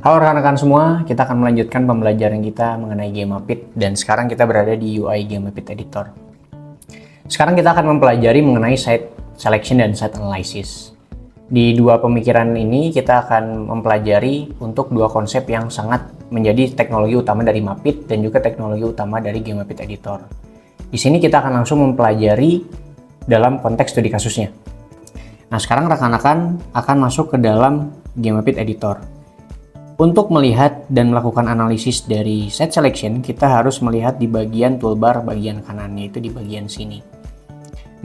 Halo rekan-rekan semua, kita akan melanjutkan pembelajaran kita mengenai GameApit dan sekarang kita berada di UI GameApit Editor. Sekarang kita akan mempelajari mengenai site selection dan site analysis. Di dua pemikiran ini kita akan mempelajari untuk dua konsep yang sangat menjadi teknologi utama dari Mapit dan juga teknologi utama dari GameApit Editor. Di sini kita akan langsung mempelajari dalam konteks studi kasusnya. Nah, sekarang rekan-rekan akan masuk ke dalam GameApit Editor. Untuk melihat dan melakukan analisis dari site selection, kita harus melihat di bagian toolbar bagian kanan, yaitu di bagian sini.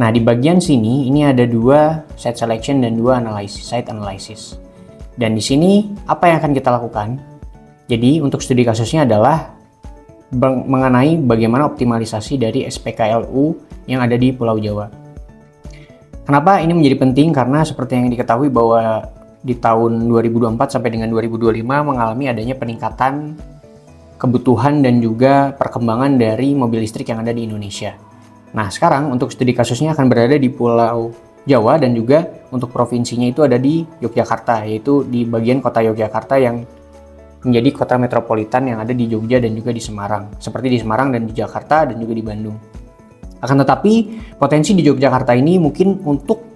Nah, di bagian sini ini ada dua site selection dan dua site analysis. Dan di sini apa yang akan kita lakukan? Jadi untuk studi kasusnya adalah mengenai bagaimana optimalisasi dari SPKLU yang ada di Pulau Jawa. Kenapa ini menjadi penting? Karena seperti yang diketahui bahwa di tahun 2024 sampai dengan 2025 mengalami adanya peningkatan kebutuhan dan juga perkembangan dari mobil listrik yang ada di Indonesia. Nah, sekarang untuk studi kasusnya akan berada di Pulau Jawa dan juga untuk provinsinya itu ada di Yogyakarta, yaitu di bagian kota Yogyakarta yang menjadi kota metropolitan yang ada di Jogja dan juga di Semarang. Seperti di Semarang dan di Jakarta dan juga di Bandung. Akan tetapi, potensi di Yogyakarta ini mungkin untuk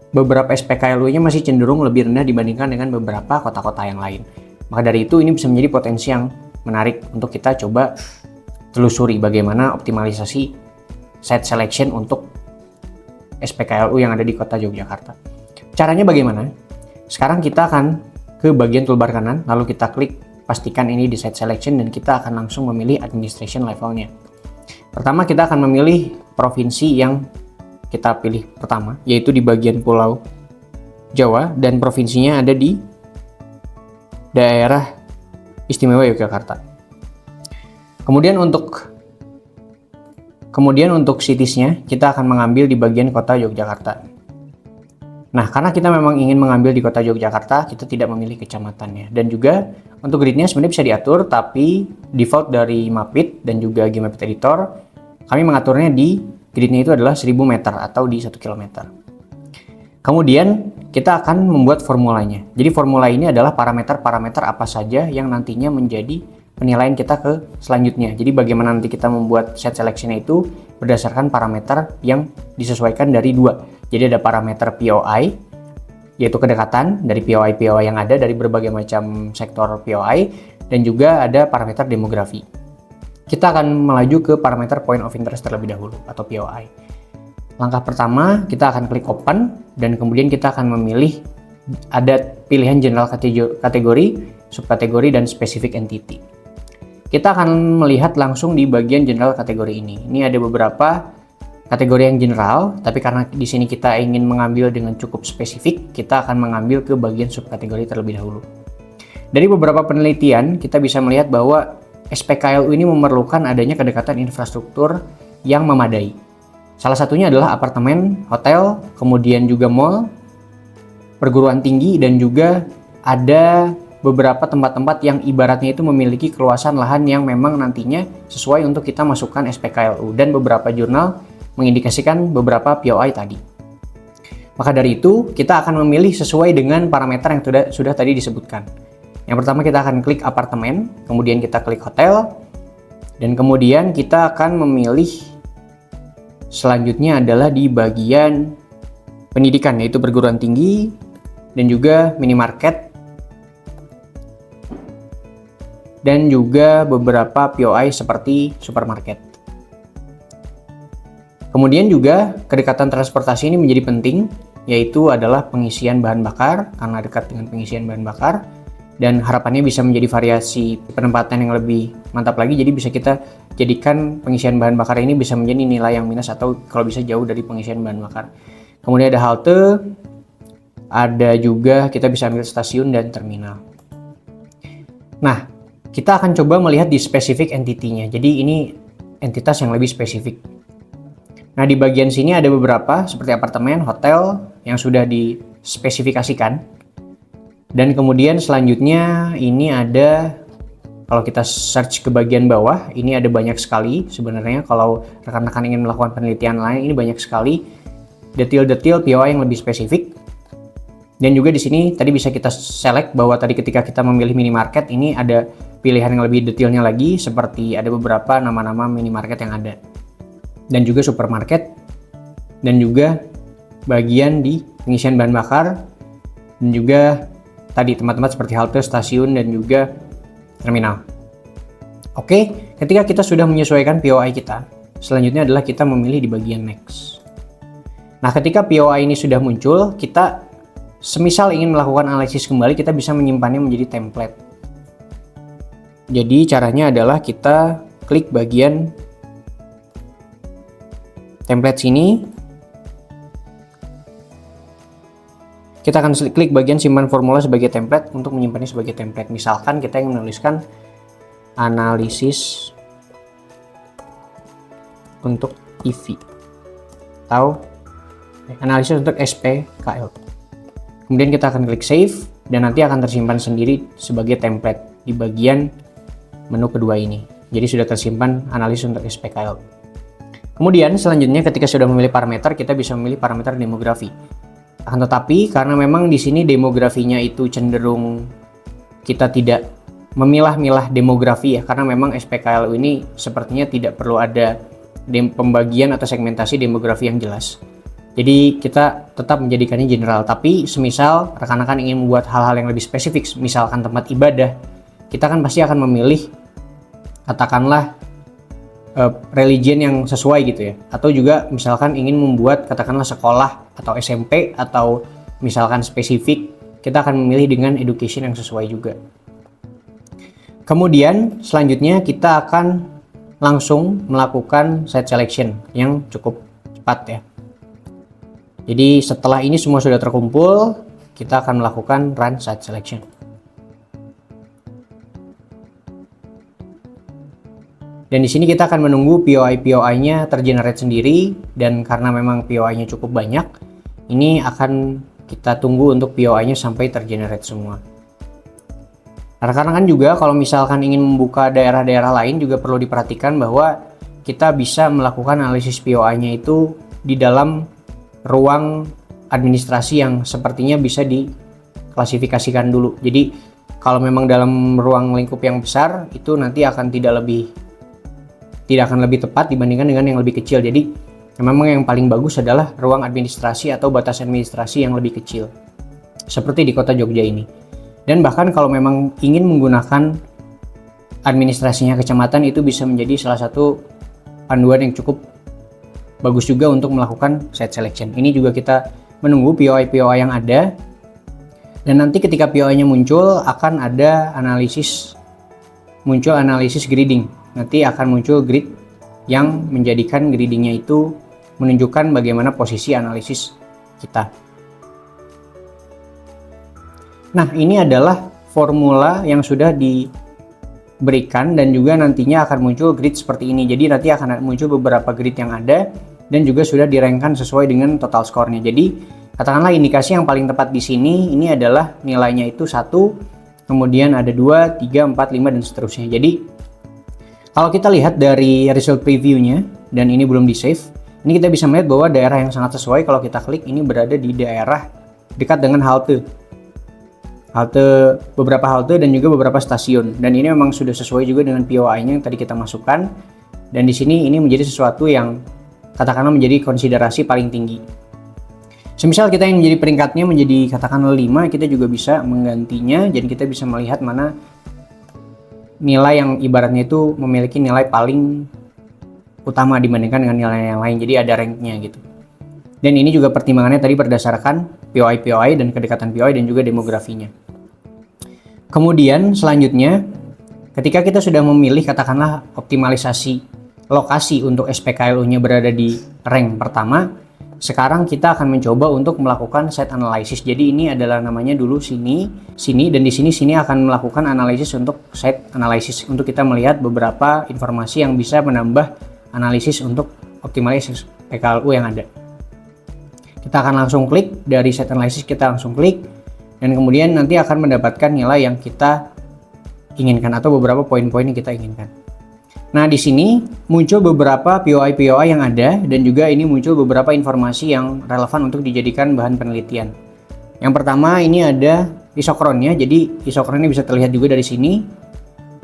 beberapa SPKLU-nya masih cenderung lebih rendah dibandingkan dengan beberapa kota-kota yang lain. Maka dari itu ini bisa menjadi potensi yang menarik untuk kita coba telusuri bagaimana optimalisasi site selection untuk SPKLU yang ada di kota Yogyakarta. Caranya bagaimana? Sekarang kita akan ke bagian toolbar kanan, lalu kita klik pastikan ini di site selection dan kita akan langsung memilih administration levelnya. Pertama kita akan memilih provinsi yang kita pilih pertama, yaitu di bagian Pulau Jawa dan provinsinya ada di daerah istimewa Yogyakarta. Kemudian untuk citiesnya kita akan mengambil di bagian kota Yogyakarta. Nah, karena kita memang ingin mengambil di kota Yogyakarta, kita tidak memilih kecamatannya. Dan juga untuk gridnya sebenarnya bisa diatur, tapi default dari Mapit dan juga GameApit Editor, kami mengaturnya di gridnya itu adalah 1000 meter atau di 1 km. Kemudian kita akan membuat formulanya. Jadi formula ini adalah parameter-parameter apa saja yang nantinya menjadi penilaian kita ke selanjutnya. Jadi bagaimana nanti kita membuat set selection itu berdasarkan parameter yang disesuaikan dari dua. Jadi ada parameter POI, yaitu kedekatan dari POI-POI yang ada dari berbagai macam sektor POI, dan juga ada parameter demografi. Kita akan melaju ke parameter point of interest terlebih dahulu atau POI. Langkah pertama, kita akan klik open dan kemudian kita akan memilih ada pilihan general kategori, subkategori, dan specific entity. Kita akan melihat langsung di bagian general kategori ini. Ini ada beberapa kategori yang general, tapi karena di sini kita ingin mengambil dengan cukup spesifik, kita akan mengambil ke bagian subkategori terlebih dahulu. Dari beberapa penelitian, kita bisa melihat bahwa SPKLU ini memerlukan adanya kedekatan infrastruktur yang memadai. Salah satunya adalah apartemen, hotel, kemudian juga mall, perguruan tinggi, dan juga ada beberapa tempat-tempat yang ibaratnya itu memiliki keluasan lahan yang memang nantinya sesuai untuk kita masukkan SPKLU, dan beberapa jurnal mengindikasikan beberapa POI tadi. Maka dari itu, kita akan memilih sesuai dengan parameter yang sudah tadi disebutkan. Yang pertama kita akan klik apartemen, kemudian kita klik hotel, dan kemudian kita akan memilih selanjutnya adalah di bagian pendidikan, yaitu perguruan tinggi dan juga minimarket dan juga beberapa POI seperti supermarket. Kemudian juga kedekatan transportasi ini menjadi penting, yaitu adalah pengisian bahan bakar karena dekat dengan pengisian bahan bakar. Dan harapannya bisa menjadi variasi penempatan yang lebih mantap lagi. Jadi bisa kita jadikan pengisian bahan bakar ini bisa menjadi nilai yang minus atau kalau bisa jauh dari pengisian bahan bakar. Kemudian ada halte, ada juga kita bisa ambil stasiun dan terminal. Nah, kita akan coba melihat di specific entity-nya. Jadi ini entitas yang lebih spesifik. Nah, di bagian sini ada beberapa seperti apartemen, hotel yang sudah dispesifikasikan. Dan kemudian selanjutnya ini ada, kalau kita search ke bagian bawah, ini ada banyak sekali sebenarnya. Kalau rekan-rekan ingin melakukan penelitian lain, ini banyak sekali detail-detail POI yang lebih spesifik. Dan juga di sini tadi bisa kita select bahwa tadi ketika kita memilih minimarket ini ada pilihan yang lebih detailnya lagi, seperti ada beberapa nama-nama minimarket yang ada. Dan juga supermarket, dan juga bagian di pengisian bahan bakar, dan juga tadi tempat-tempat seperti halte, stasiun, dan juga terminal. Oke, ketika kita sudah menyesuaikan POI kita, selanjutnya adalah kita memilih di bagian next. Nah, ketika POI ini sudah muncul, kita semisal ingin melakukan analisis kembali, kita bisa menyimpannya menjadi template. Jadi caranya adalah kita klik bagian template sini. Kita akan klik bagian simpan formula sebagai template untuk menyimpannya sebagai template. Misalkan kita ingin menuliskan analisis untuk EV atau analisis untuk SPKL. Kemudian kita akan klik save dan nanti akan tersimpan sendiri sebagai template di bagian menu kedua ini. Jadi sudah tersimpan analisis untuk SPKL. Kemudian selanjutnya ketika sudah memilih parameter, kita bisa memilih parameter demografi. Akan tetapi karena memang di sini demografinya itu cenderung kita tidak memilah-milah demografi ya, karena memang SPKL ini sepertinya tidak perlu ada pembagian atau segmentasi demografi yang jelas. Jadi kita tetap menjadikannya general, tapi semisal rekan-rekan ingin membuat hal-hal yang lebih spesifik, misalkan tempat ibadah, kita kan pasti akan memilih katakanlah religion yang sesuai gitu ya, atau juga misalkan ingin membuat katakanlah sekolah atau SMP atau misalkan spesifik, kita akan memilih dengan education yang sesuai juga. Kemudian selanjutnya kita akan langsung melakukan site selection yang cukup cepat ya. Jadi setelah ini semua sudah terkumpul, kita akan melakukan run site selection. Dan di sini kita akan menunggu POI-POI-nya tergenerate sendiri, dan karena memang POI-nya cukup banyak, ini akan kita tunggu untuk POI-nya sampai tergenerate semua. Rekan-rekan juga kalau misalkan ingin membuka daerah-daerah lain juga perlu diperhatikan bahwa kita bisa melakukan analisis POI-nya itu di dalam ruang administrasi yang sepertinya bisa diklasifikasikan dulu. Jadi kalau memang dalam ruang lingkup yang besar itu nanti akan tidak akan lebih tepat dibandingkan dengan yang lebih kecil. Jadi memang yang paling bagus adalah ruang administrasi atau batas administrasi yang lebih kecil, seperti di kota Jogja ini. Dan bahkan kalau memang ingin menggunakan administrasinya kecamatan, itu bisa menjadi salah satu panduan yang cukup bagus juga untuk melakukan site selection. Ini juga kita menunggu POI-POI yang ada, dan nanti ketika POI-nya muncul akan ada analisis grading. Nanti akan muncul grid yang menjadikan gradingnya itu menunjukkan bagaimana posisi analisis kita. Nah, ini adalah formula yang sudah diberikan dan juga nantinya akan muncul grid seperti ini. Jadi nanti akan muncul beberapa grid yang ada dan juga sudah dirangkan sesuai dengan total skornya. Jadi katakanlah indikasi yang paling tepat di sini ini adalah nilainya itu 1, kemudian ada 2, 3, 4, 5 dan seterusnya. Jadi kalau kita lihat dari result previewnya dan ini belum di save, ini kita bisa melihat bahwa daerah yang sangat sesuai kalau kita klik ini berada di daerah dekat dengan beberapa halte dan juga beberapa stasiun, dan ini memang sudah sesuai juga dengan POI-nya yang tadi kita masukkan. Dan di sini ini menjadi sesuatu yang katakanlah menjadi konsiderasi paling tinggi. Semisal kita yang menjadi peringkatnya menjadi katakanlah 5, kita juga bisa menggantinya, jadi kita bisa melihat mana nilai yang ibaratnya itu memiliki nilai paling utama dibandingkan dengan nilai yang lain, jadi ada ranknya gitu. Dan ini juga pertimbangannya tadi berdasarkan POI dan kedekatan POI dan juga demografinya. Kemudian selanjutnya ketika kita sudah memilih katakanlah optimalisasi lokasi untuk SPKLU-nya berada di rank pertama, sekarang kita akan mencoba untuk melakukan site analysis. Jadi ini adalah namanya dulu sini, dan di sini akan melakukan analisis untuk site analysis untuk kita melihat beberapa informasi yang bisa menambah analisis untuk optimalisasi SPKLU yang ada. Kita akan langsung klik dari site analysis, kita langsung klik dan kemudian nanti akan mendapatkan nilai yang kita inginkan atau beberapa poin-poin yang kita inginkan. Nah, di sini muncul beberapa POI yang ada dan juga ini muncul beberapa informasi yang relevan untuk dijadikan bahan penelitian. Yang pertama ini ada isokronnya, jadi isokronnya bisa terlihat juga dari sini.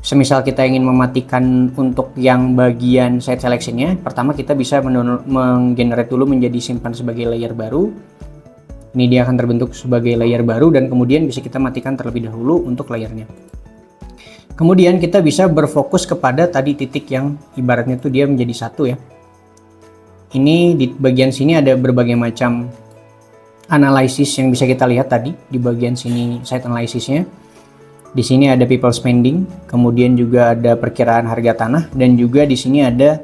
Semisal kita ingin mematikan untuk yang bagian site selectionnya, pertama kita bisa menggenerate dulu menjadi simpan sebagai layer baru. Ini dia akan terbentuk sebagai layer baru dan kemudian bisa kita matikan terlebih dahulu untuk layernya. Kemudian kita bisa berfokus kepada tadi titik yang ibaratnya tuh dia menjadi satu ya. Ini di bagian sini ada berbagai macam analisis yang bisa kita lihat tadi di bagian sini site analysisnya. Di sini ada people spending, kemudian juga ada perkiraan harga tanah, dan juga di sini ada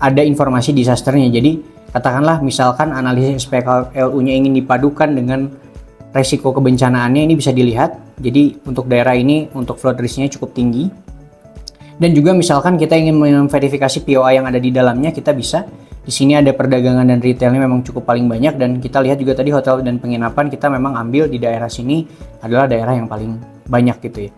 informasi disasternya. Jadi katakanlah misalkan analisis SPKLU-nya ingin dipadukan dengan resiko kebencanaannya, ini bisa dilihat. Jadi untuk daerah ini untuk flood risk-nya cukup tinggi. Dan juga misalkan kita ingin memverifikasi POI yang ada di dalamnya, kita bisa. Di sini ada perdagangan dan retailnya memang cukup paling banyak, dan kita lihat juga tadi hotel dan penginapan kita memang ambil di daerah sini adalah daerah yang paling banyak gitu ya.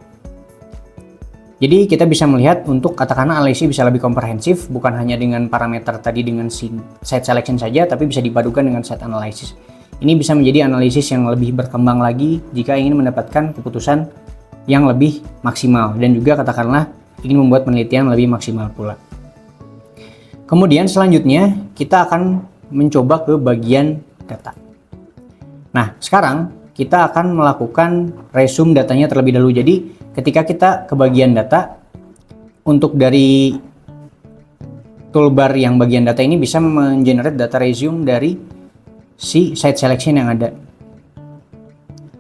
Jadi kita bisa melihat untuk katakanlah analisis bisa lebih komprehensif, bukan hanya dengan parameter tadi dengan site selection saja, tapi bisa dipadukan dengan site analysis. Ini bisa menjadi analisis yang lebih berkembang lagi jika ingin mendapatkan keputusan yang lebih maksimal, dan juga katakanlah ingin membuat penelitian lebih maksimal pula. Kemudian selanjutnya kita akan mencoba ke bagian data. Nah, sekarang kita akan melakukan resume datanya terlebih dahulu. Jadi ketika kita ke bagian data, untuk dari toolbar yang bagian data ini bisa mengenerate data resume dari si site selection yang ada.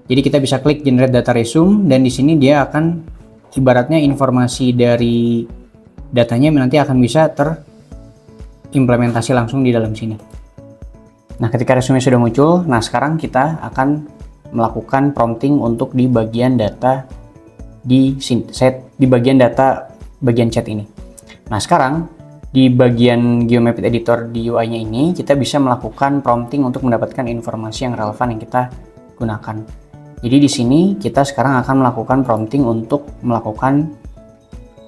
Jadi kita bisa klik generate data resume, dan di sini dia akan ibaratnya informasi dari datanya nanti akan bisa terimplementasi langsung di dalam sini. Nah, ketika resume sudah muncul, nah sekarang kita akan melakukan prompting untuk di bagian data di bagian data bagian chat ini. Nah, sekarang di bagian GeoMapit editor di UI-nya ini kita bisa melakukan prompting untuk mendapatkan informasi yang relevan yang kita gunakan. Jadi di sini kita sekarang akan melakukan prompting untuk melakukan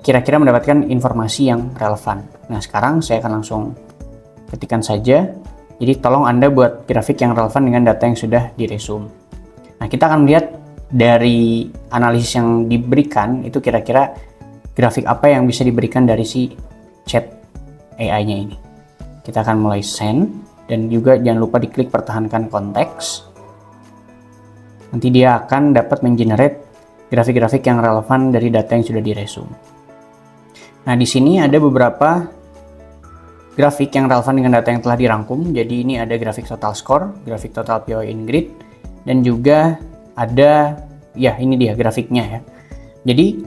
kira-kira mendapatkan informasi yang relevan. Nah, sekarang saya akan langsung ketikkan saja. Jadi tolong Anda buat grafik yang relevan dengan data yang sudah diresume. Nah, kita akan melihat dari analisis yang diberikan itu kira-kira grafik apa yang bisa diberikan dari si chat AI-nya ini. Kita akan mulai send, dan juga jangan lupa diklik pertahankan konteks. Nanti dia akan dapat mengenerate grafik-grafik yang relevan dari data yang sudah diresume. Nah, di sini ada beberapa grafik yang relevan dengan data yang telah dirangkum. Jadi ini ada grafik total score, grafik total POI in grid, dan juga ada, ya ini dia grafiknya ya. Jadi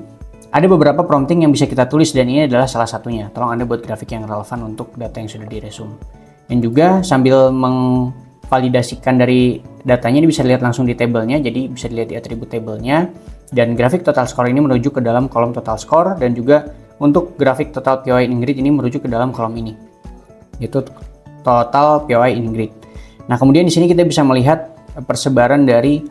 ada beberapa prompting yang bisa kita tulis, dan ini adalah salah satunya. Tolong Anda buat grafik yang relevan untuk data yang sudah diresume. Dan juga sambil mengvalidasikan dari datanya, ini bisa dilihat langsung di tabelnya, jadi bisa dilihat di atribut tabelnya. Dan grafik total score ini merujuk ke dalam kolom total score, dan juga untuk grafik total POI in grid ini merujuk ke dalam kolom ini, yaitu total POI in grid. Nah, kemudian di sini kita bisa melihat persebaran dari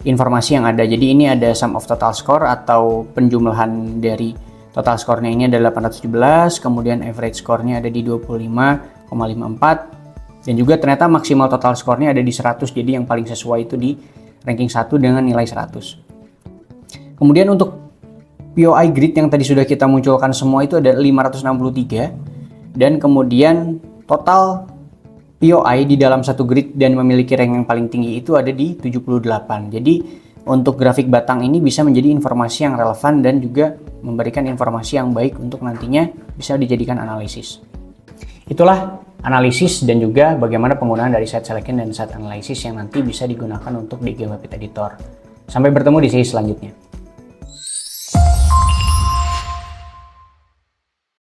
informasi yang ada. Jadi ini ada sum of total score atau penjumlahan dari total skornya ini ada 817, kemudian average skornya ada di 25,54, dan juga ternyata maksimal total skornya ada di 100. Jadi yang paling sesuai itu di ranking 1 dengan nilai 100. Kemudian untuk POI grid yang tadi sudah kita munculkan semua itu ada 563, dan kemudian total POI di dalam satu grid dan memiliki rank yang paling tinggi itu ada di 78. Jadi untuk grafik batang ini bisa menjadi informasi yang relevan dan juga memberikan informasi yang baik untuk nantinya bisa dijadikan analisis. Itulah analisis dan juga bagaimana penggunaan dari site selection dan site analysis yang nanti bisa digunakan untuk di GeoMapit Editor. Sampai bertemu di sesi selanjutnya.